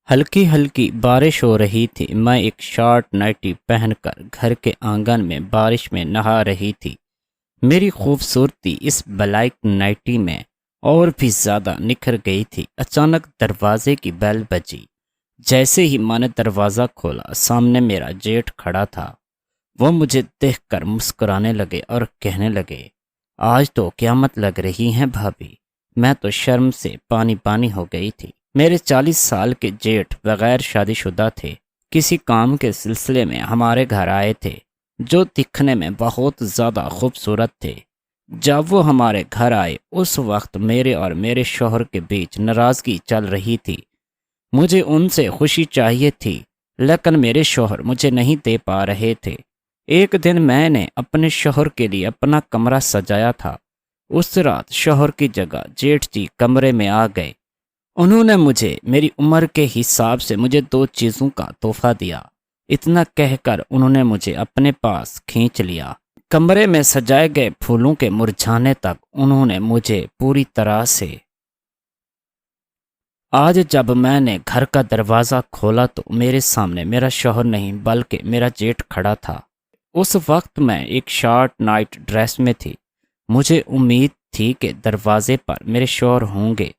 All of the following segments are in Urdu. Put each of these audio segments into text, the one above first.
ہلکی ہلکی بارش ہو رہی تھی۔ میں ایک شارٹ نائٹی پہن کر گھر کے آنگن میں بارش میں نہا رہی تھی۔ میری خوبصورتی اس بلیک نائٹی میں اور بھی زیادہ نکھر گئی تھی۔ اچانک دروازے کی بیل بجی۔ جیسے ہی میں نے دروازہ کھولا، سامنے میرا جیٹھ کھڑا تھا۔ وہ مجھے دیکھ کر مسکرانے لگے اور کہنے لگے، آج تو قیامت لگ رہی ہے بھابھی۔ میں تو شرم سے پانی پانی ہو گئی تھی۔ میرے 40 سال کے جیٹھ بغیر شادی شدہ تھے۔ کسی کام کے سلسلے میں ہمارے گھر آئے تھے، جو دکھنے میں بہت زیادہ خوبصورت تھے۔ جب وہ ہمارے گھر آئے، اس وقت میرے اور میرے شوہر کے بیچ ناراضگی چل رہی تھی۔ مجھے ان سے خوشی چاہیے تھی، لیکن میرے شوہر مجھے نہیں دے پا رہے تھے۔ ایک دن میں نے اپنے شوہر کے لیے اپنا کمرہ سجایا تھا۔ اس رات شوہر کی جگہ جیٹھ جی کمرے میں آ گئے۔ انہوں نے مجھے میری عمر کے حساب سے مجھے 2 چیزوں کا تحفہ دیا۔ اتنا کہہ کر انہوں نے مجھے اپنے پاس کھینچ لیا۔ کمرے میں سجائے گئے پھولوں کے مرجھانے تک انہوں نے مجھے پوری طرح سے۔ آج جب میں نے گھر کا دروازہ کھولا تو میرے سامنے میرا شوہر نہیں بلکہ میرا جیٹھ کھڑا تھا۔ اس وقت میں ایک شارٹ نائٹ ڈریس میں تھی۔ مجھے امید تھی کہ دروازے پر میرے شوہر ہوں گے،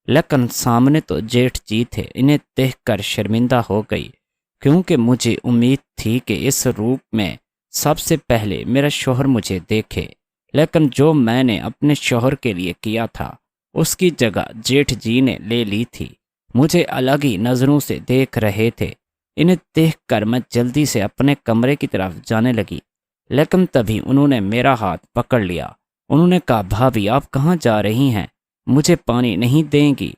لیکن سامنے تو جیٹھ جی تھے۔ انہیں دیکھ کر شرمندہ ہو گئی، کیونکہ مجھے امید تھی کہ اس روپ میں سب سے پہلے میرا شوہر مجھے دیکھے۔ لیکن جو میں نے اپنے شوہر کے لیے کیا تھا، اس کی جگہ جیٹھ جی نے لے لی تھی۔ مجھے الگ ہی نظروں سے دیکھ رہے تھے۔ انہیں دیکھ کر میں جلدی سے اپنے کمرے کی طرف جانے لگی، لیکن تبھی انہوں نے میرا ہاتھ پکڑ لیا۔ انہوں نے کہا، بھابھی آپ کہاں جا رہی ہیں؟ مجھے پانی نہیں دیں گی؟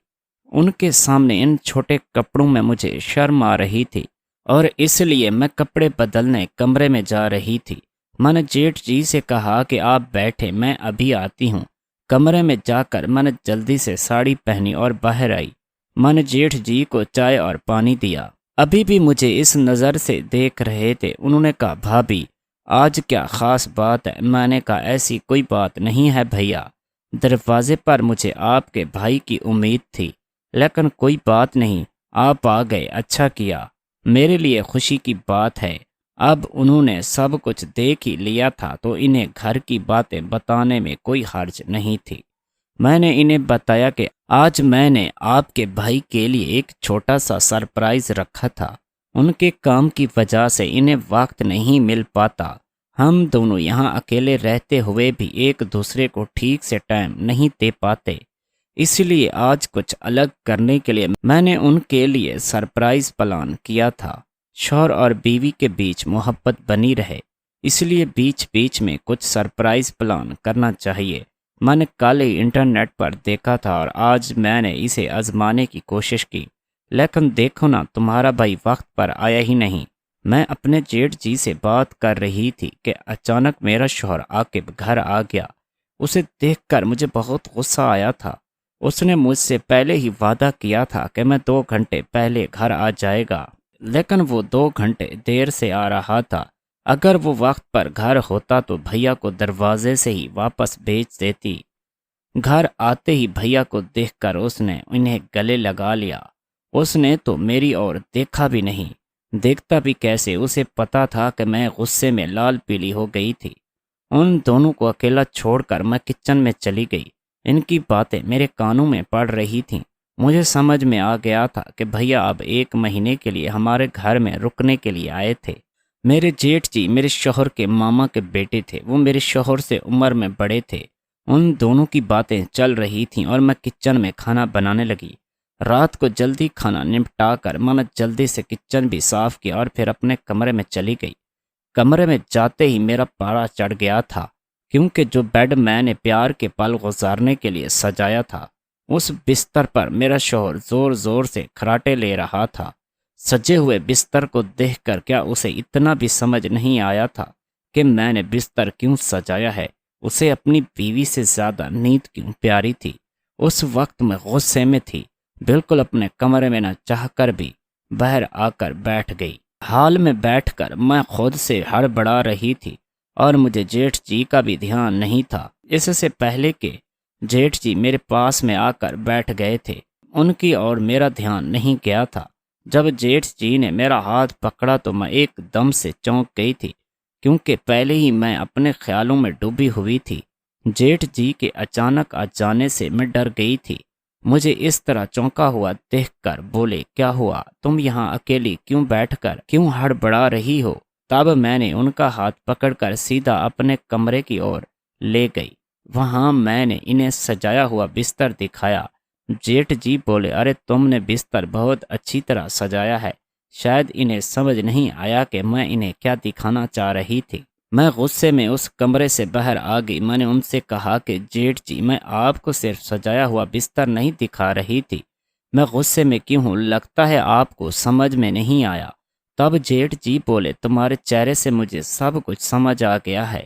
ان کے سامنے ان چھوٹے کپڑوں میں مجھے شرم آ رہی تھی، اور اس لیے میں کپڑے بدلنے کمرے میں جا رہی تھی۔ میں نے جیٹھ جی سے کہا کہ آپ بیٹھے، میں ابھی آتی ہوں۔ کمرے میں جا کر میں نے جلدی سے ساڑی پہنی اور باہر آئی۔ میں نے جیٹھ جی کو چائے اور پانی دیا۔ ابھی بھی مجھے اس نظر سے دیکھ رہے تھے۔ انہوں نے کہا، بھابھی آج کیا خاص بات ہے؟ میں نے کہا، ایسی کوئی بات نہیں ہے بھیا۔ دروازے پر مجھے آپ کے بھائی کی امید تھی، لیکن کوئی بات نہیں، آپ آ گئے، اچھا کیا، میرے لیے خوشی کی بات ہے۔ اب انہوں نے سب کچھ دیکھ ہی لیا تھا تو انہیں گھر کی باتیں بتانے میں کوئی حرج نہیں تھی۔ میں نے انہیں بتایا کہ آج میں نے آپ کے بھائی کے لیے ایک چھوٹا سا سرپرائز رکھا تھا۔ ان کے کام کی وجہ سے انہیں وقت نہیں مل پاتا۔ ہم دونوں یہاں اکیلے رہتے ہوئے بھی ایک دوسرے کو ٹھیک سے ٹائم نہیں دے پاتے، اس لیے آج کچھ الگ کرنے کے لیے میں نے ان کے لیے سرپرائز پلان کیا تھا۔ شوہر اور بیوی کے بیچ محبت بنی رہے، اس لیے بیچ بیچ میں کچھ سرپرائز پلان کرنا چاہیے۔ میں نے کل ہی انٹرنیٹ پر دیکھا تھا اور آج میں نے اسے آزمانے کی کوشش کی، لیکن دیکھو نا، تمہارا بھائی وقت پر آیا ہی نہیں۔ میں اپنے جیٹھ جی سے بات کر رہی تھی کہ اچانک میرا شوہر آ کے گھر آ گیا۔ اسے دیکھ کر مجھے بہت غصہ آیا تھا۔ اس نے مجھ سے پہلے ہی وعدہ کیا تھا کہ میں 2 گھنٹے پہلے گھر آ جائے گا، لیکن وہ 2 گھنٹے دیر سے آ رہا تھا۔ اگر وہ وقت پر گھر ہوتا تو بھیا کو دروازے سے ہی واپس بھیج دیتی۔ گھر آتے ہی بھیا کو دیکھ کر اس نے انہیں گلے لگا لیا۔ اس نے تو میری اور دیکھا بھی نہیں۔ دیکھتا بھی کیسے، اسے پتا تھا کہ میں غصے میں لال پیلی ہو گئی تھی۔ ان دونوں کو اکیلا چھوڑ کر میں کچن میں چلی گئی۔ ان کی باتیں میرے کانوں میں پڑ رہی تھیں۔ مجھے سمجھ میں آ گیا تھا کہ بھیا اب 1 مہینے کے لیے ہمارے گھر میں رکنے کے لیے آئے تھے۔ میرے جیٹھ جی میرے شوہر کے ماما کے بیٹے تھے۔ وہ میرے شوہر سے عمر میں بڑے تھے۔ ان دونوں کی باتیں چل رہی تھیں اور میں کچن میں کھانا بنانے لگی۔ رات کو جلدی کھانا نمٹا کر میں نے جلدی سے کچن بھی صاف کیا اور پھر اپنے کمرے میں چلی گئی۔ کمرے میں جاتے ہی میرا پارا چڑھ گیا تھا، کیونکہ جو بیڈ میں نے پیار کے پل گزارنے کے لیے سجایا تھا، اس بستر پر میرا شوہر زور زور سے کھراٹے لے رہا تھا۔ سجے ہوئے بستر کو دیکھ کر کیا اسے اتنا بھی سمجھ نہیں آیا تھا کہ میں نے بستر کیوں سجایا ہے؟ اسے اپنی بیوی سے زیادہ نیند کیوں پیاری تھی؟ اس وقت میں غصے میں تھی، بالکل اپنے کمرے میں نہ چاہ کر بھی باہر آ کر بیٹھ گئی۔ حال میں بیٹھ کر میں خود سے ہڑبڑا رہی تھی اور مجھے جیٹھ جی کا بھی دھیان نہیں تھا۔ اس سے پہلے کہ جیٹھ جی میرے پاس میں آ کر بیٹھ گئے تھے، ان کی اور میرا دھیان نہیں گیا تھا۔ جب جیٹھ جی نے میرا ہاتھ پکڑا تو میں ایک دم سے چونک گئی تھی، کیونکہ پہلے ہی میں اپنے خیالوں میں ڈوبی ہوئی تھی۔ جیٹھ جی کے اچانک آ جانے سے میں ڈر گئی تھی۔ مجھے اس طرح چونکا ہوا دیکھ کر بولے، کیا ہوا؟ تم یہاں اکیلی کیوں بیٹھ کر کیوں ہڑبڑا رہی ہو؟ تب میں نے ان کا ہاتھ پکڑ کر سیدھا اپنے کمرے کی اور لے گئی۔ وہاں میں نے انہیں سجایا ہوا بستر دکھایا۔ جیٹھ جی بولے، ارے تم نے بستر بہت اچھی طرح سجایا ہے۔ شاید انہیں سمجھ نہیں آیا کہ میں انہیں کیا دکھانا چاہ رہی تھی۔ میں غصے میں اس کمرے سے باہر آ گئی۔ میں نے ان سے کہا کہ جیٹھ جی، میں آپ کو صرف سجایا ہوا بستر نہیں دکھا رہی تھی۔ میں غصے میں کیوں ہوں؟ لگتا ہے آپ کو سمجھ میں نہیں آیا۔ تب جیٹھ جی بولے، تمہارے چہرے سے مجھے سب کچھ سمجھ آ گیا ہے۔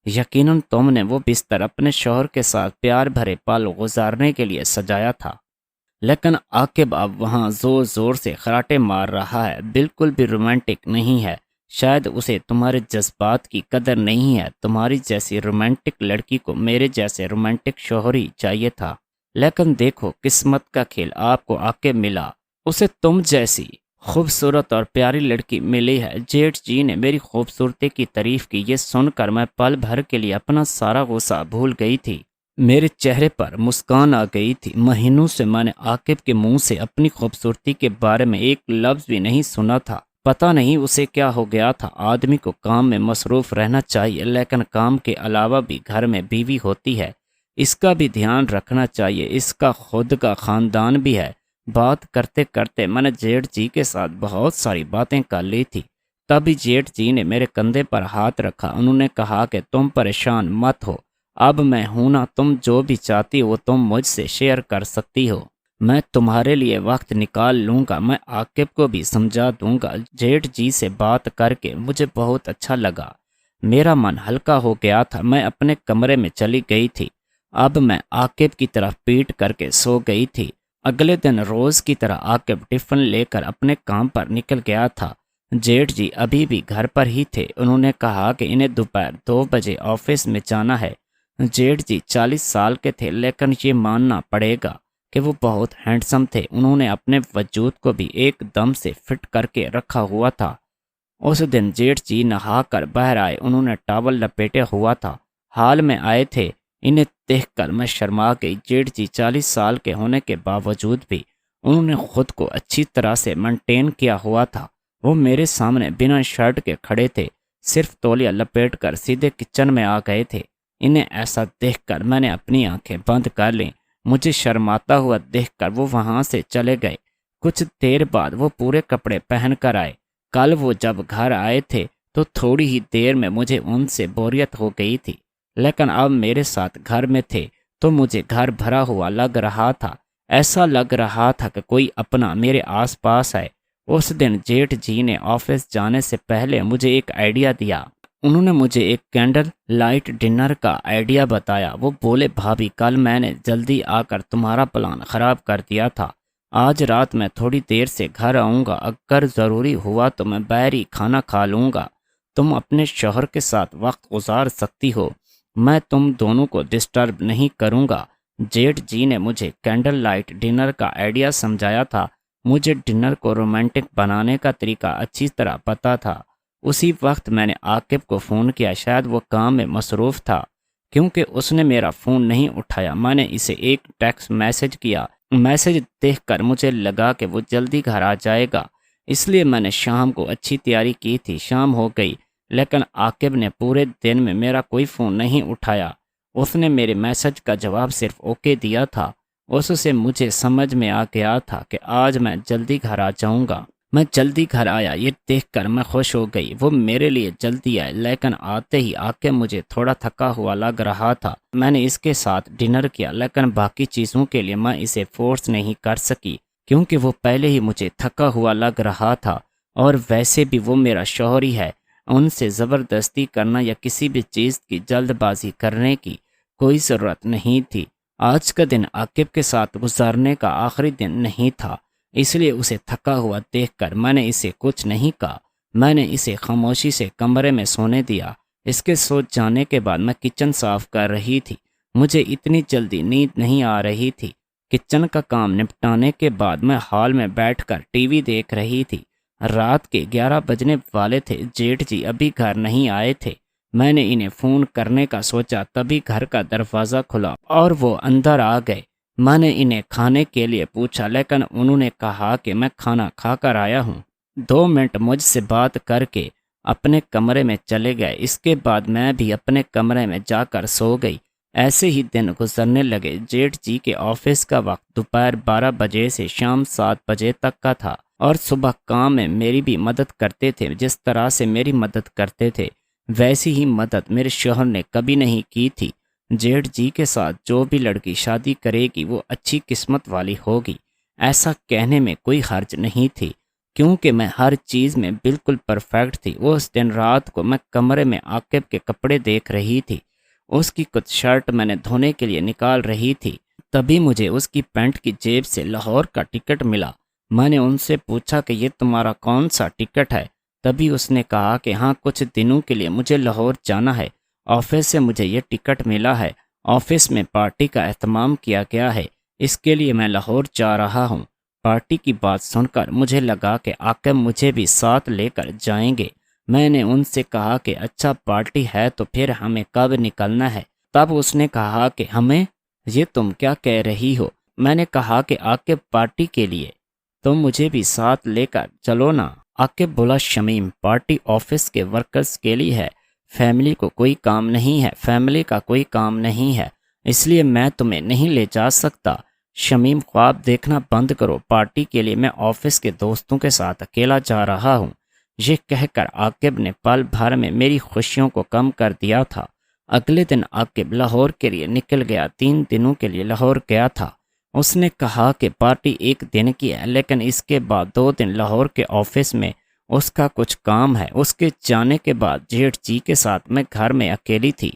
یقیناً تم نے وہ بستر اپنے شوہر کے ساتھ پیار بھرے پل گزارنے کے لیے سجایا تھا، لیکن عاقب اب وہاں زور زور سے خراٹے مار رہا ہے، بالکل بھی رومانٹک نہیں ہے۔ شاید اسے تمہارے جذبات کی قدر نہیں ہے۔ تمہاری جیسی رومانٹک لڑکی کو میرے جیسے رومانٹک شوہر ہی چاہیے تھا، لیکن دیکھو قسمت کا کھیل آپ کو عاقب ملا، اسے تم جیسی خوبصورت اور پیاری لڑکی ملی ہے۔ جیٹھ جی نے میری خوبصورتی کی تعریف کی۔ یہ سن کر میں پل بھر کے لیے اپنا سارا غصہ بھول گئی تھی۔ میرے چہرے پر مسکان آ گئی تھی۔ مہینوں سے میں نے عاقب کے منہ سے اپنی خوبصورتی کے بارے میں ایک لفظ بھی نہیں سنا تھا۔ پتہ نہیں اسے کیا ہو گیا تھا۔ آدمی کو کام میں مصروف رہنا چاہیے، لیکن کام کے علاوہ بھی گھر میں بیوی ہوتی ہے، اس کا بھی دھیان رکھنا چاہیے۔ اس کا خود کا خاندان بھی ہے۔ بات کرتے کرتے میں نے جیٹھ جی کے ساتھ بہت ساری باتیں کر لی تھی۔ تبھی جیٹھ جی نے میرے کندھے پر ہاتھ رکھا۔ انہوں نے کہا کہ تم پریشان مت ہو، اب میں ہوں نا، تم جو بھی چاہتی ہو تم مجھ سے شیئر کر سکتی ہو۔ میں تمہارے لیے وقت نکال لوں گا، میں عاقب کو بھی سمجھا دوں گا۔ جیٹھ جی سے بات کر کے مجھے بہت اچھا لگا، میرا من ہلکا ہو گیا تھا۔ میں اپنے کمرے میں چلی گئی تھی۔ اب میں عاقب کی طرف پیٹ کر کے سو گئی تھی۔ اگلے دن روز کی طرح عاقب ٹفن لے کر اپنے کام پر نکل گیا تھا۔ جیٹھ جی ابھی بھی گھر پر ہی تھے۔ انہوں نے کہا کہ انہیں دوپہر 2 بجے آفس میں جانا ہے۔ جیٹھ جی 40 سال کے تھے، لیکن یہ ماننا پڑے گا کہ وہ بہت ہینڈسم تھے۔ انہوں نے اپنے وجود کو بھی ایک دم سے فٹ کر کے رکھا ہوا تھا۔ اس دن جیٹھ جی نہا کر باہر آئے۔ انہوں نے ٹاول لپیٹے ہوا تھا، حال میں آئے تھے۔ انہیں دیکھ کر میں شرما گئی۔ جیٹھ جی 40 سال کے ہونے کے باوجود بھی انہوں نے خود کو اچھی طرح سے مینٹین کیا ہوا تھا۔ وہ میرے سامنے بنا شرٹ کے کھڑے تھے، صرف تولیہ لپیٹ کر سیدھے کچن میں آ گئے تھے۔ انہیں ایسا دیکھ کر میں نے اپنی آنکھیں بند کر لیں۔ مجھے شرماتا ہوا دیکھ کر وہ وہاں سے چلے گئے۔ کچھ دیر بعد وہ پورے کپڑے پہن کر آئے۔ کل وہ جب گھر آئے تھے تو تھوڑی ہی دیر میں مجھے ان سے بوریت ہو گئی تھی، لیکن اب میرے ساتھ گھر میں تھے تو مجھے گھر بھرا ہوا لگ رہا تھا۔ ایسا لگ رہا تھا کہ کوئی اپنا میرے آس پاس ہے۔ اس دن جیٹھ جی نے آفس جانے سے پہلے مجھے ایک آئیڈیا دیا۔ انہوں نے مجھے ایک کینڈل لائٹ ڈنر کا آئیڈیا بتایا۔ وہ بولے، بھابھی کل میں نے جلدی آ کر تمہارا پلان خراب کر دیا تھا۔ آج رات میں تھوڑی دیر سے گھر آؤں گا، اگر ضروری ہوا تو میں باہر ہی کھانا کھا لوں گا۔ تم اپنے شوہر کے ساتھ وقت گزار سکتی ہو، میں تم دونوں کو ڈسٹرب نہیں کروں گا۔ جیٹھ جی نے مجھے کینڈل لائٹ ڈنر کا آئیڈیا سمجھایا تھا۔ مجھے ڈنر کو رومانٹک بنانے کا طریقہ اچھی طرح پتہ تھا۔ اسی وقت میں نے عاقب کو فون کیا، شاید وہ کام میں مصروف تھا کیونکہ اس نے میرا فون نہیں اٹھایا۔ میں نے اسے ایک ٹیکسٹ میسج کیا۔ میسج دیکھ کر مجھے لگا کہ وہ جلدی گھر آ جائے گا، اس لیے میں نے شام کو اچھی تیاری کی تھی۔ شام ہو گئی لیکن عاقب نے پورے دن میں میرا کوئی فون نہیں اٹھایا۔ اس نے میرے میسج کا جواب صرف اوکے دیا تھا۔ اس سے مجھے سمجھ میں آ گیا تھا کہ آج میں جلدی گھر آ جاؤں گا۔ میں جلدی گھر آیا، یہ دیکھ کر میں خوش ہو گئی۔ وہ میرے لیے جلدی آئے، لیکن آتے ہی عاقب مجھے تھوڑا تھکا ہوا لگ رہا تھا۔ میں نے اس کے ساتھ ڈنر کیا، لیکن باقی چیزوں کے لیے میں اسے فورس نہیں کر سکی کیونکہ وہ پہلے ہی مجھے تھکا ہوا لگ رہا تھا، اور ویسے بھی وہ میرا شوہر ہی ہے۔ ان سے زبردستی کرنا یا کسی بھی چیز کی جلد بازی کرنے کی کوئی ضرورت نہیں تھی۔ آج کا دن عاقب کے ساتھ گزارنے کا آخری دن نہیں تھا، اس لیے اسے تھکا ہوا دیکھ کر میں نے اسے کچھ نہیں کہا۔ میں نے اسے خاموشی سے کمرے میں سونے دیا۔ اس کے سو جانے کے بعد میں کچن صاف کر رہی تھی۔ مجھے اتنی جلدی نیند نہیں آ رہی تھی کچن کا کام نپٹانے کے بعد میں ہال میں بیٹھ کر ٹی وی دیکھ رہی تھی۔ رات کے 11 بجنے والے تھے۔ جیٹھ جی ابھی گھر نہیں آئے تھے۔ میں نے انہیں فون کرنے کا سوچا، تبھی گھر کا دروازہ کھلا اور وہ اندر آ گئے۔ میں نے انہیں کھانے کے لیے پوچھا، لیکن انہوں نے کہا کہ میں کھانا کھا کر آیا ہوں۔ 2 منٹ مجھ سے بات کر کے اپنے کمرے میں چلے گئے۔ اس کے بعد میں بھی اپنے کمرے میں جا کر سو گئی۔ ایسے ہی دن گزرنے لگے۔ جیٹھ جی کے آفس کا وقت دوپہر 12 بجے سے شام 7 بجے تک کا تھا، اور صبح کام میں میری بھی مدد کرتے تھے۔ جس طرح سے میری مدد کرتے تھے ویسی ہی مدد میرے شوہر نے کبھی نہیں کی تھی۔ جیٹھ جی کے ساتھ جو بھی لڑکی شادی کرے گی وہ اچھی قسمت والی ہوگی، ایسا کہنے میں کوئی حرج نہیں تھی، کیونکہ میں ہر چیز میں بالکل پرفیکٹ تھی۔ اس دن رات کو میں کمرے میں عاقب کے کپڑے دیکھ رہی تھی۔ اس کی کچھ شرٹ میں نے دھونے کے لیے نکال رہی تھی، تبھی مجھے اس کی پینٹ کی جیب سے لاہور کا ٹکٹ ملا۔ میں نے ان سے پوچھا کہ یہ تمہارا کون سا ٹکٹ ہے؟ تبھی اس نے کہا کہ ہاں، کچھ دنوں کے لیے مجھے لاہور جانا ہے، آفس سے مجھے یہ ٹکٹ ملا ہے، آفس میں پارٹی کا اہتمام کیا گیا ہے، اس کے لیے میں لاہور جا رہا ہوں۔ پارٹی کی بات سن کر مجھے لگا کہ عاقب مجھے بھی ساتھ لے کر جائیں گے۔ میں نے ان سے کہا کہ اچھا پارٹی ہے تو پھر ہمیں کب نکلنا ہے؟ تب اس نے کہا کہ ہمیں؟ یہ تم کیا کہہ رہی ہو؟ میں نے کہا کہ عاقب پارٹی کے لیے تم مجھے بھی ساتھ لے کر چلو نا۔ عاقب بولا، شمیم، پارٹی آفس کے ورکرز کے لیے ہے، فیملی کو کوئی کام نہیں ہے، فیملی کا کوئی کام نہیں ہے، اس لیے میں تمہیں نہیں لے جا سکتا۔ شمیم، خواب دیکھنا بند کرو، پارٹی کے لیے میں آفس کے دوستوں کے ساتھ اکیلا جا رہا ہوں۔ یہ کہہ کر عاقب نے پل بھر میں میری خوشیوں کو کم کر دیا تھا۔ اگلے دن عاقب لاہور کے لیے نکل گیا۔ 3 دنوں کے لیے لاہور گیا تھا۔ اس نے کہا کہ پارٹی 1 دن کی ہے، لیکن اس کے بعد 2 دن لاہور کے آفس میں اس کا کچھ کام ہے۔ اس کے جانے کے بعد جیٹھ جی کے ساتھ میں گھر میں اکیلی تھی۔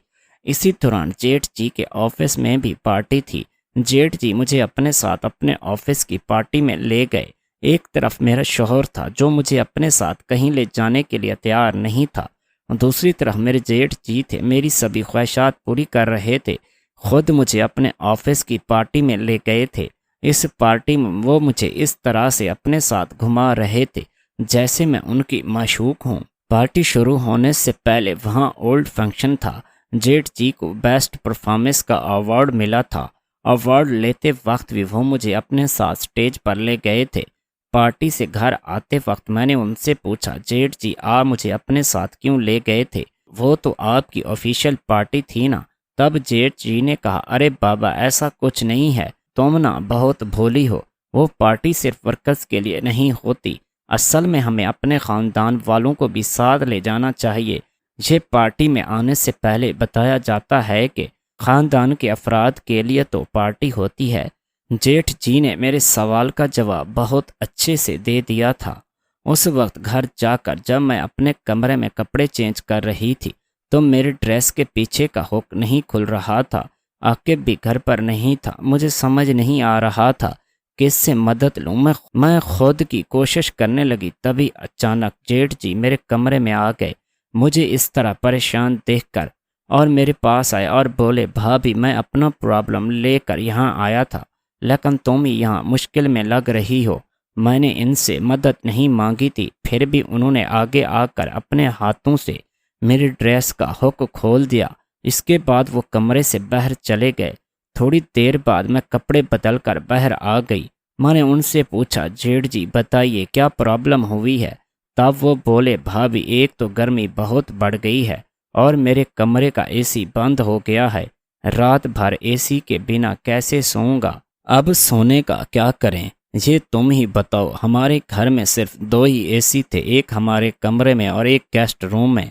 اسی دوران جیٹھ جی کے آفس میں بھی پارٹی تھی۔ جیٹھ جی مجھے اپنے ساتھ اپنے آفس کی پارٹی میں لے گئے۔ ایک طرف میرا شوہر تھا جو مجھے اپنے ساتھ کہیں لے جانے کے لیے تیار نہیں تھا، دوسری طرف میرے جیٹھ جی تھے، میری سبھی خواہشات پوری کر رہے تھے، خود مجھے اپنے آفس کی پارٹی میں لے گئے تھے۔ اس پارٹی میں وہ مجھے اس طرح سے اپنے ساتھ گھما رہے تھے جیسے میں ان کی معشوق ہوں۔ پارٹی شروع ہونے سے پہلے وہاں اولڈ فنکشن تھا۔ جیٹھ جی کو بیسٹ پرفارمنس کا ایوارڈ ملا تھا۔ ایوارڈ لیتے وقت بھی وہ مجھے اپنے ساتھ سٹیج پر لے گئے تھے۔ پارٹی سے گھر آتے وقت میں نے ان سے پوچھا، جیٹھ جی آپ مجھے اپنے ساتھ کیوں لے گئے تھے؟ وہ تو آپ کی آفیشیل پارٹی تھی نا۔ تب جیٹھ جی نے کہا، ارے بابا ایسا کچھ نہیں ہے، تم نا بہت بھولی ہو، وہ پارٹی صرف ورکرز کے لیے نہیں ہوتی، اصل میں ہمیں اپنے خاندان والوں کو بھی ساتھ لے جانا چاہیے۔ یہ پارٹی میں آنے سے پہلے بتایا جاتا ہے کہ خاندان کے افراد کے لیے تو پارٹی ہوتی ہے۔ جیٹھ جی نے میرے سوال کا جواب بہت اچھے سے دے دیا تھا۔ اس وقت گھر جا کر جب میں اپنے کمرے میں کپڑے چینج کر رہی تھی تو میرے ڈریس کے پیچھے کا ہک نہیں کھل رہا تھا۔ عاقب بھی گھر پر نہیں تھا۔ مجھے سمجھ نہیں آ رہا تھا کس سے مدد لوں۔ میں خود کی کوشش کرنے لگی، تبھی اچانک جیٹھ جی میرے کمرے میں آ گئے، مجھے اس طرح پریشان دیکھ کر، اور میرے پاس آئے اور بولے، بھابھی میں اپنا پرابلم لے کر یہاں آیا تھا، لیکن تم یہاں مشکل میں لگ رہی ہو۔ میں نے ان سے مدد نہیں مانگی تھی، پھر بھی انہوں نے آگے آ کر اپنے ہاتھوں سے میری ڈریس کا ہک کھول دیا۔ اس کے بعد وہ کمرے سے باہر چلے گئے۔ تھوڑی دیر بعد میں کپڑے بدل کر باہر آ گئی۔ میں نے ان سے پوچھا، جیٹھ جی بتائیے کیا پرابلم ہوئی ہے؟ تب وہ بولے، بھابھی ایک تو گرمی بہت بڑھ گئی ہے اور میرے کمرے کا اے سی بند ہو گیا ہے، رات بھر اے سی کے بنا کیسے سوؤں گا؟ اب سونے کا کیا کریں یہ تم ہی بتاؤ۔ ہمارے گھر میں صرف 2 ہی اے سی تھے، ایک ہمارے کمرے میں اور ایک گیسٹ روم میں۔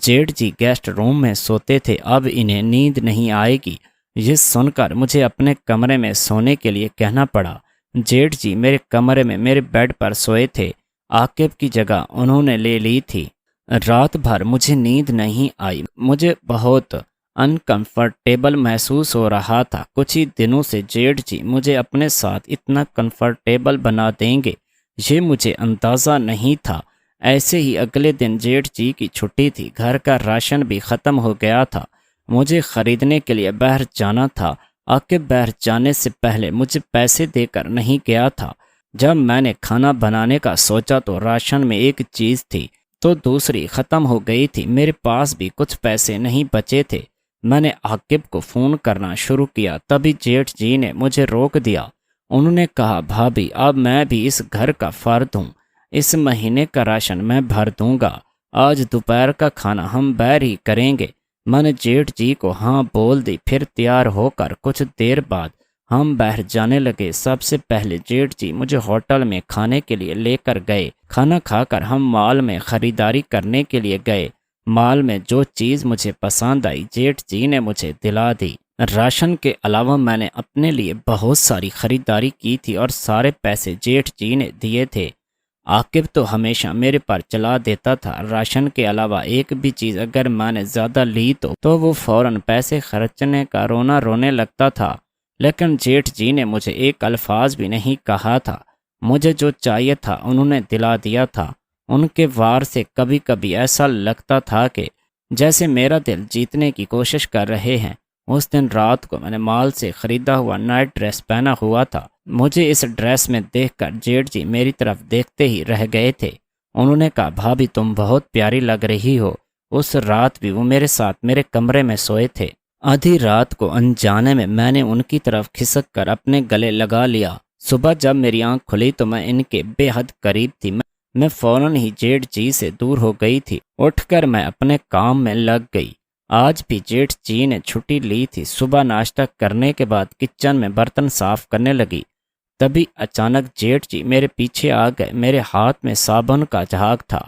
جیٹھ جی گیسٹ روم میں سوتے تھے، اب انہیں نیند نہیں آئے گی۔ یہ سن کر مجھے اپنے کمرے میں سونے کے لیے کہنا پڑا۔ جیٹھ جی میرے کمرے میں میرے بیڈ پر سوئے تھے، عاقب کی جگہ انہوں نے لے لی تھی۔ رات بھر مجھے نیند نہیں آئی، مجھے بہت انکمفرٹیبل محسوس ہو رہا تھا۔ کچھ ہی دنوں سے جیٹھ جی مجھے اپنے ساتھ اتنا کمفرٹیبل بنا دیں گے یہ مجھے اندازہ نہیں تھا۔ ایسے ہی اگلے دن جیٹھ جی کی چھٹی تھی، گھر کا راشن بھی ختم ہو گیا تھا، مجھے خریدنے کے لیے باہر جانا تھا۔ عاقب باہر جانے سے پہلے مجھے پیسے دے کر نہیں گیا تھا۔ جب میں نے کھانا بنانے کا سوچا تو راشن میں ایک چیز تھی تو دوسری ختم ہو گئی تھی، میرے پاس بھی کچھ پیسے نہیں بچے تھے۔ میں نے عاقب کو فون کرنا شروع کیا، تبھی جیٹھ جی نے مجھے روک دیا۔ انہوں نے کہا، بھابھی اب میں بھی اس گھر کا فرد ہوں، اس مہینے کا راشن میں بھر دوں گا، آج دوپہر کا کھانا ہم باہر ہی کریں گے۔ میں نے جیٹھ جی کو ہاں بول دی، پھر تیار ہو کر کچھ دیر بعد ہم باہر جانے لگے۔ سب سے پہلے جیٹھ جی مجھے ہوٹل میں کھانے کے لیے لے کر گئے۔ کھانا کھا کر ہم مال میں خریداری کرنے کے لیے گئے۔ مال میں جو چیز مجھے پسند آئی جیٹھ جی نے مجھے دلا دی۔ راشن کے علاوہ میں نے اپنے لیے بہت ساری خریداری کی تھی اور سارے پیسے جیٹھ جی نے دیے تھے۔ عاقب تو ہمیشہ میرے پر چلا دیتا تھا، راشن کے علاوہ ایک بھی چیز اگر میں نے زیادہ لی تو وہ فوراً پیسے خرچنے کا رونے لگتا تھا۔ لیکن جیٹھ جی نے مجھے ایک الفاظ بھی نہیں کہا تھا، مجھے جو چاہیے تھا انہوں نے دلا دیا تھا۔ ان کے وار سے کبھی کبھی ایسا لگتا تھا کہ جیسے میرا دل جیتنے کی کوشش کر رہے ہیں۔ اس دن رات کو میں نے مال سے خریدا ہوا نائٹ ڈریس پہنا ہوا تھا۔ مجھے اس ڈریس میں دیکھ کر جیٹھ جی میری طرف دیکھتے ہی رہ گئے تھے۔ انہوں نے کہا، بھابھی تم بہت پیاری لگ رہی ہو۔ اس رات بھی وہ میرے ساتھ میرے کمرے میں سوئے تھے۔ آدھی رات کو انجانے میں میں نے ان کی طرف کھسک کر اپنے گلے لگا لیا۔ صبح جب میری آنکھ کھلی تو میں ان کے بے حد قریب تھی۔ میں فوراً ہی جیٹھ جی سے دور ہو گئی تھی۔ اٹھ کر میں اپنے کام میں لگ گئی۔ آج بھی جیٹھ جی نے چھٹی لی تھی۔ صبح ناشتہ کرنے کے بعد کچن میں برتن صاف کرنے لگی، تبھی اچانک جیٹھ جی میرے پیچھے آ گئے۔ میرے ہاتھ میں صابن کا جھاگ تھا۔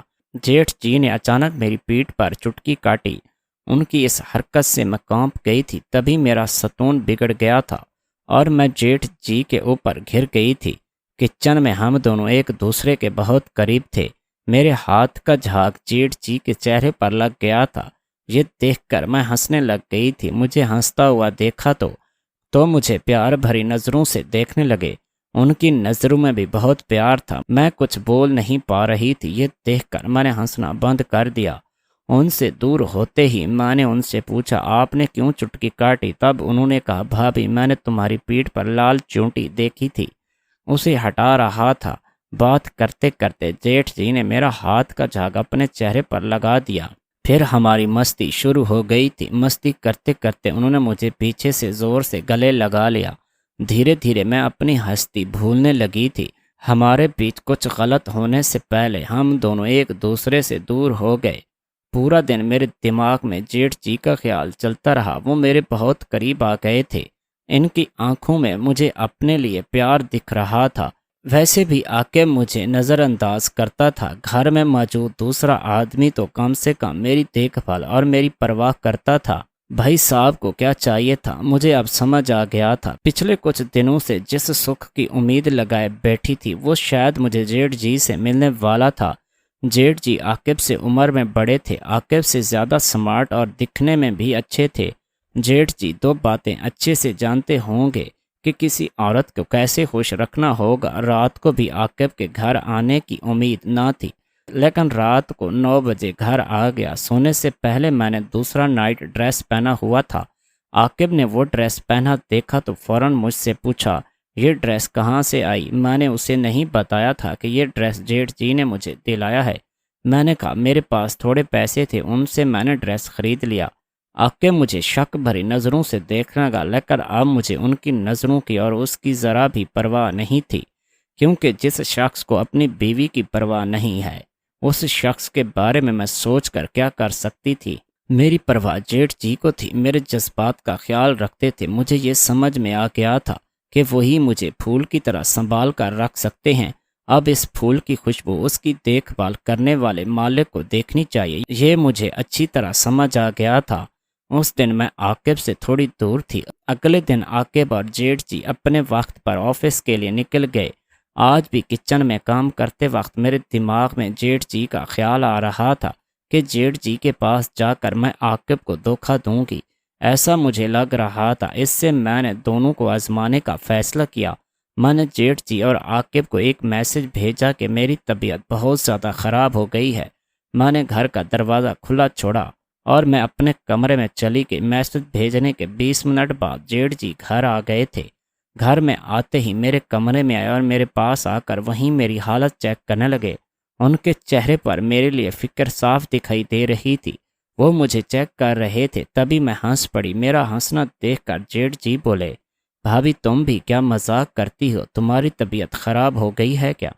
جیٹھ جی نے اچانک میری پیٹھ پر چٹکی کاٹی۔ ان کی اس حرکت سے میں کانپ گئی تھی، تبھی میرا ستون بگڑ گیا تھا اور میں جیٹھ جی کے اوپر گر گئی تھی۔ کچن میں ہم دونوں ایک دوسرے کے بہت قریب تھے۔ میرے ہاتھ کا جھاگ جیٹھ جی کے چہرے پر لگ گیا تھا۔ یہ دیکھ کر میں ہنسنے لگ گئی تھی۔ مجھے ہنستا ہوا دیکھا تو مجھے پیار بھری نظروں سے دیکھنے لگے۔ ان کی نظروں میں بھی بہت پیار تھا۔ میں کچھ بول نہیں پا رہی تھی۔ یہ دیکھ کر میں نے ہنسنا بند کر دیا۔ ان سے دور ہوتے ہی میں نے ان سے پوچھا، آپ نے کیوں چٹکی کاٹی؟ تب انہوں نے کہا، بھابھی میں نے تمہاری پیٹھ پر لال چونٹی دیکھی تھی، اسے ہٹا رہا تھا۔ بات کرتے کرتے جیٹھ جی نے میرا ہاتھ کا جھاگ اپنے چہرے پر لگا دیا۔ پھر ہماری مستی شروع ہو گئی تھی۔ مستی کرتے کرتے انہوں نے مجھے پیچھے سے زور سے گلے لگا لیا۔ دھیرے دھیرے میں اپنی ہستی بھولنے لگی تھی۔ ہمارے بیچ کچھ غلط ہونے سے پہلے ہم دونوں ایک دوسرے سے دور ہو گئے۔ پورا دن میرے دماغ میں جیٹھ جی کا خیال چلتا رہا۔ وہ میرے بہت قریب آ گئے تھے۔ ان کی آنکھوں میں مجھے اپنے لیے پیار دکھ رہا تھا۔ ویسے بھی عاقب مجھے نظر انداز کرتا تھا۔ گھر میں موجود دوسرا آدمی تو کم سے کم میری دیکھ بھال اور میری پرواہ کرتا تھا۔ بھائی صاحب کو کیا چاہیے تھا مجھے اب سمجھ آ گیا تھا۔ پچھلے کچھ دنوں سے جس سکھ کی امید لگائے بیٹھی تھی وہ شاید مجھے جیٹھ جی سے ملنے والا تھا۔ جیٹھ جی عاقب سے عمر میں بڑے تھے، عاقب سے زیادہ سمارٹ اور دکھنے میں بھی اچھے تھے۔ جیٹھ جی دو باتیں اچھے سے جانتے ہوں گے کہ کسی عورت کو کیسے خوش رکھنا ہوگا۔ رات کو بھی عاقب کے گھر آنے کی امید نہ تھی، لیکن رات کو 9 بجے گھر آ گیا۔ سونے سے پہلے میں نے دوسرا نائٹ ڈریس پہنا ہوا تھا۔ عاقب نے وہ ڈریس پہنا دیکھا تو فوراً مجھ سے پوچھا، یہ ڈریس کہاں سے آئی؟ میں نے اسے نہیں بتایا تھا کہ یہ ڈریس جیٹھ جی نے مجھے دلایا ہے۔ میں نے کہا، میرے پاس تھوڑے پیسے تھے، ان سے میں نے ڈریس خرید لیا۔ عاقب مجھے شک بھری نظروں سے دیکھنے لگا، لیکن اب مجھے ان کی نظروں کی اور اس کی ذرا بھی پرواہ نہیں تھی، کیونکہ جس شخص کو اپنی بیوی کی پرواہ نہیں ہے اس شخص کے بارے میں سوچ کر کیا کر سکتی تھی۔ میری پرواہ جیٹھ جی کو تھی، میرے جذبات کا خیال رکھتے تھے۔ مجھے یہ سمجھ میں آ گیا تھا کہ وہی مجھے پھول کی طرح سنبھال کر رکھ سکتے ہیں۔ اب اس پھول کی خوشبو اس کی دیکھ بھال کرنے والے مالک کو دیکھنی چاہیے، یہ مجھے اچھی طرح سمجھ آ گیا تھا۔ اس دن میں عاقب سے تھوڑی دور تھی۔ اگلے دن عاقب اور جیٹھ جی اپنے وقت پر آفس کے لیے نکل گئے۔ آج بھی کچن میں کام کرتے وقت میرے دماغ میں جیٹھ جی کا خیال آ رہا تھا کہ جیٹھ جی کے پاس جا کر میں عاقب کو دھوکہ دوں گی، ایسا مجھے لگ رہا تھا۔ اس سے میں نے دونوں کو آزمانے کا فیصلہ کیا۔ میں نے جیٹھ جی اور عاقب کو ایک میسج بھیجا کہ میری طبیعت بہت زیادہ خراب ہو گئی ہے۔ میں نے گھر کا دروازہ کھلا چھوڑا اور میں اپنے کمرے میں چلی گئی۔ میسج بھیجنے کے 20 منٹ بعد جیٹھ جی گھر آ گئے تھے۔ گھر میں آتے ہی میرے کمرے میں آئے اور میرے پاس آ کر وہیں میری حالت چیک کرنے لگے۔ ان کے چہرے پر میرے لیے فکر صاف دکھائی دے رہی تھی۔ وہ مجھے چیک کر رہے تھے، تبھی میں ہنس پڑی۔ میرا ہنسنا دیکھ کر جیٹھ جی بولے، بھابھی تم بھی کیا مذاق کرتی ہو؟ تمہاری طبیعت خراب ہو گئی ہے کیا؟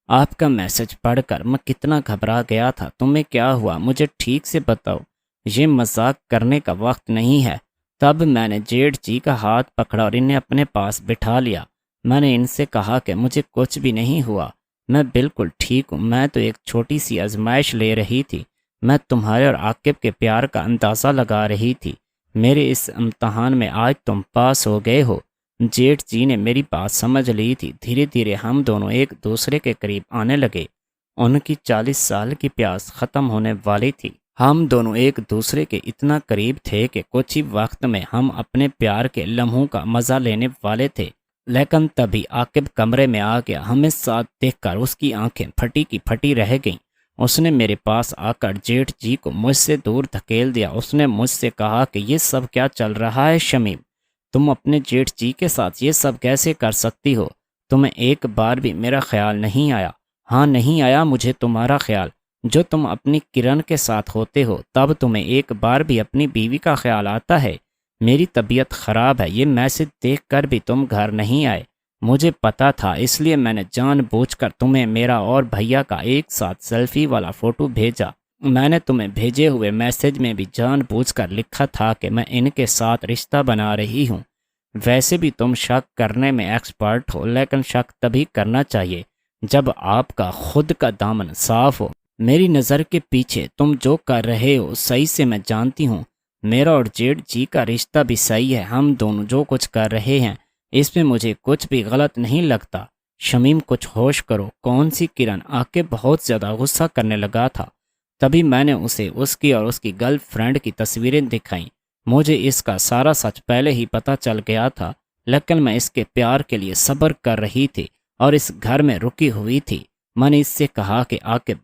آپ کا میسج پڑھ کر میں کتنا گھبرا گیا تھا۔ تمہیں کیا ہوا؟ مجھے ٹھیک سے بتاؤ، یہ مذاق کرنے کا وقت نہیں ہے۔ تب میں نے جیٹھ جی کا ہاتھ پکڑا اور انہیں اپنے پاس بٹھا لیا۔ میں نے ان سے کہا کہ مجھے کچھ بھی نہیں ہوا، میں بالکل ٹھیک ہوں۔ میں تو ایک چھوٹی سی آزمائش لے رہی تھی۔ میں تمہارے اور عاقب کے پیار کا اندازہ لگا رہی تھی۔ میرے اس امتحان میں آج تم پاس ہو گئے ہو۔ جیٹھ جی نے میری بات سمجھ لی تھی۔ دھیرے دھیرے ہم دونوں ایک دوسرے کے قریب آنے لگے۔ ان کی 40 سال کی پیاس ختم ہونے والی تھی۔ ہم دونوں ایک دوسرے کے اتنا قریب تھے کہ کچھ ہی وقت میں ہم اپنے پیار کے لمحوں کا مزہ لینے والے تھے۔ لیکن تبھی عاقب کمرے میں آ گیا۔ ہمیں ساتھ دیکھ کر اس کی آنکھیں پھٹی کی پھٹی رہ گئیں۔ اس نے میرے پاس آ کر جیٹھ جی کو مجھ سے دور دھکیل دیا۔ اس نے مجھ سے کہا کہ یہ سب کیا چل رہا ہے شمیم؟ تم اپنے جیٹھ جی کے ساتھ یہ سب کیسے کر سکتی ہو؟ تمہیں ایک بار بھی میرا خیال نہیں آیا؟ ہاں نہیں آیا مجھے تمہارا خیال۔ جو تم اپنی کرن کے ساتھ ہوتے ہو تب تمہیں ایک بار بھی اپنی بیوی کا خیال آتا ہے؟ میری طبیعت خراب ہے، یہ میسج دیکھ کر بھی تم گھر نہیں آئے۔ مجھے پتا تھا، اس لیے میں نے جان بوجھ کر تمہیں میرا اور بھیا کا ایک ساتھ سیلفی والا فوٹو بھیجا۔ میں نے تمہیں بھیجے ہوئے میسج میں بھی جان بوجھ کر لکھا تھا کہ میں ان کے ساتھ رشتہ بنا رہی ہوں۔ ویسے بھی تم شک کرنے میں ایکسپرٹ ہو، لیکن شک تبھی کرنا چاہیے جب آپ کا خود کا دامن صاف ہو۔ میری نظر کے پیچھے تم جو کر رہے ہو صحیح سے میں جانتی ہوں۔ میرا اور جیٹھ جی کا رشتہ بھی صحیح ہے۔ ہم دونوں جو کچھ کر رہے ہیں اس میں مجھے کچھ بھی غلط نہیں لگتا۔ شمیم کچھ ہوش کرو۔ کون سی کرن؟ آ کے بہت زیادہ غصہ کرنے لگا تھا۔ تبھی میں نے اسے اس کی اور اس کی گرل فرینڈ کی تصویریں دکھائیں۔ مجھے اس کا سارا سچ پہلے ہی پتہ چل گیا تھا، لیکن میں اس کے پیار کے لیے صبر کر رہی تھی اور اس گھر میں رکی ہوئی تھی۔ میں نے اس سے کہا کہ عاقب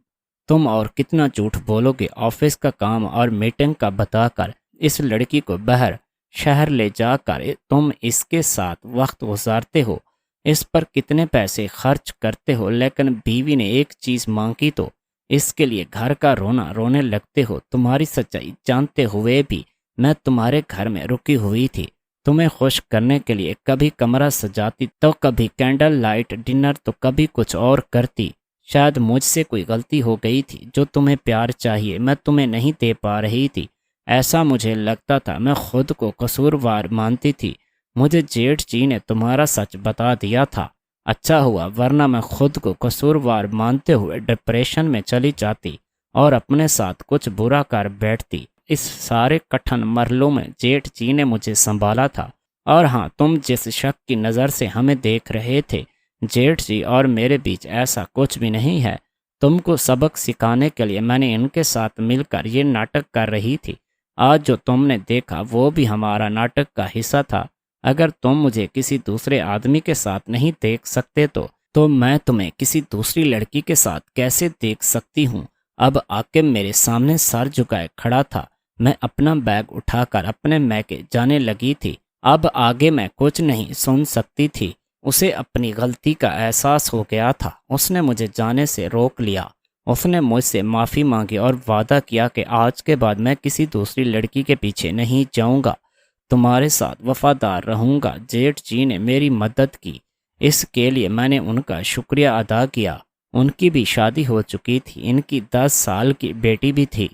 تم اور کتنا جھوٹ بولو گے؟ آفس کا کام اور میٹنگ کا بتا کر اس لڑکی کو باہر شہر لے جا کر تم اس کے ساتھ وقت گزارتے ہو، اس پر کتنے پیسے خرچ کرتے ہو، لیکن بیوی نے ایک چیز مانگی تو اس کے لیے گھر کا رونا رونے لگتے ہو۔ تمہاری سچائی جانتے ہوئے بھی میں تمہارے گھر میں رکی ہوئی تھی، تمہیں خوش کرنے کے لیے کبھی کمرہ سجاتی تو کبھی کینڈل لائٹ ڈنر تو کبھی کچھ اور کرتی۔ شاید مجھ سے کوئی غلطی ہو گئی تھی، جو تمہیں پیار چاہیے میں تمہیں نہیں دے پا رہی تھی، ایسا مجھے لگتا تھا۔ میں خود کو قصوروار مانتی تھی۔ مجھے جیٹھ جی نے تمہارا سچ بتا دیا تھا، اچھا ہوا، ورنہ میں خود کو قصوروار مانتے ہوئے ڈپریشن میں چلی جاتی اور اپنے ساتھ کچھ برا کر بیٹھتی۔ اس سارے کٹھن مرحلوں میں جیٹھ جی نے مجھے سنبھالا تھا۔ اور ہاں، تم جس شک کی نظر سے ہمیں دیکھ رہے تھے، جیٹھ جی اور میرے بیچ ایسا کچھ بھی نہیں ہے۔ تم کو سبق سکھانے کے لیے میں نے ان کے ساتھ مل کر یہ ناٹک کر رہی تھی۔ آج جو تم نے دیکھا وہ بھی ہمارا ناٹک کا حصہ تھا۔ اگر تم مجھے کسی دوسرے آدمی کے ساتھ نہیں دیکھ سکتے تو میں تمہیں کسی دوسری لڑکی کے ساتھ کیسے دیکھ سکتی ہوں؟ اب عاقب میرے سامنے سر جھکائے کھڑا تھا۔ میں اپنا بیگ اٹھا کر اپنے میکے جانے لگی تھی۔ اب آگے میں کچھ نہیں سن سکتی تھی۔ اسے اپنی غلطی کا احساس ہو گیا تھا۔ اس نے مجھے جانے سے روک لیا۔ اس نے مجھ سے معافی مانگی اور وعدہ کیا کہ آج کے بعد میں کسی دوسری لڑکی کے پیچھے نہیں جاؤں گا، تمہارے ساتھ وفادار رہوں گا۔ جیٹھ جی نے میری مدد کی، اس کے لیے میں نے ان کا شکریہ ادا کیا۔ ان کی بھی شادی ہو چکی تھی، ان کی 10 سال کی بیٹی بھی تھی۔